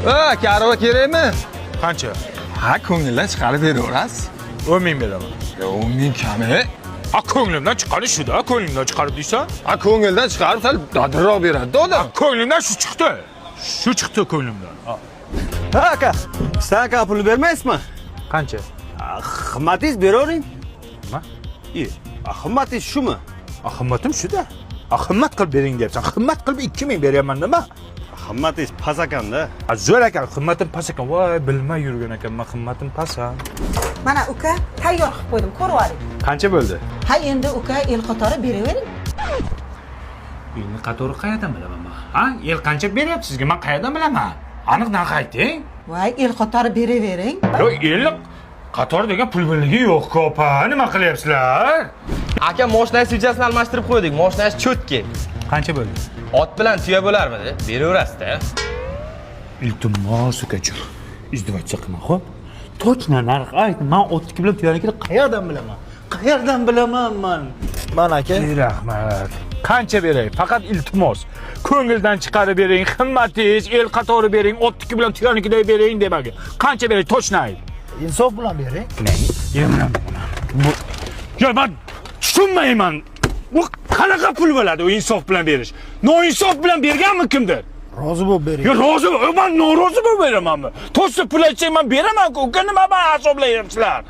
Karava kerakmi? Qancha? Ha, ko'ngildan chiqarib beraverasiz. 10 ming beraman. 10 ming kami. Ha, ko'nglimdan chiqarish shu-da, ko'nglimdan chiqarib deysan? Ha, ko'ngildan chiqarib sal dadilroq beradi-da odam. Ko'nglimdan shu chiqdi. Shu chiqdi ko'nglimdan. Ha aka, sen aka pul bermaysizmi? Qancha? Qimmatingiz beravering. Nima? Qimmatingiz shumi? Qimmatim shu-da. Qimmat qilib bering deyapsan. Qimmat qilib 2 ming beryapman nima? Qimmatingiz past ekanda. Zo'r ekan, qimmatim past ekan. Voy, bilmay yurgan ekanman, qimmatim past. Mana uka tayyor qilib qo'ydim, ko'rib oling. Qancha bo'ldi? Ha, endi uka el qatori beravering. Elni qatori qayerdan bilaman men? Ha, el qancha beryapti sizga? Men qayerdan bilaman? Aniq ayting. Voy, el qatori beravering. Yo'q, el qator degan pul birligi yo'q, opa. Nima qilyapsizlar? Aka, mashinangiz svechasini almashtirib qo'ydik. Mashinangiz cho'tki. Qancha bo'ldi? Ot bilan tuya bo'larmidi? Beraverasiz-da. Iltimos ukajon. Izdivojcha qilma, xo'p? Точно narx ayt. Men otniki bilan tuyanikini qayerdan bilaman? Qayerdan bilaman men? Mana aka. Rahmat. Qancha beray? Faqat iltimos. Ko'ngildan chiqarib bering, qimmatingiz, el qatori bering, otniki bilan tuyanikiday bering demaga. Qancha beray? Точно ayt. Insof bilan bering. Bu yo men tushunmayman. Bu qanaqa pul bo'ladi u insof bilan berish? Noinsof bilan berganmi kimdir? Rozi bo'lib bering. Yo rozi, men norozi bo'lib beramanmi? To'g'risi pul aytsang men beraman-ku. Uka nima men hisoblayapsizlar?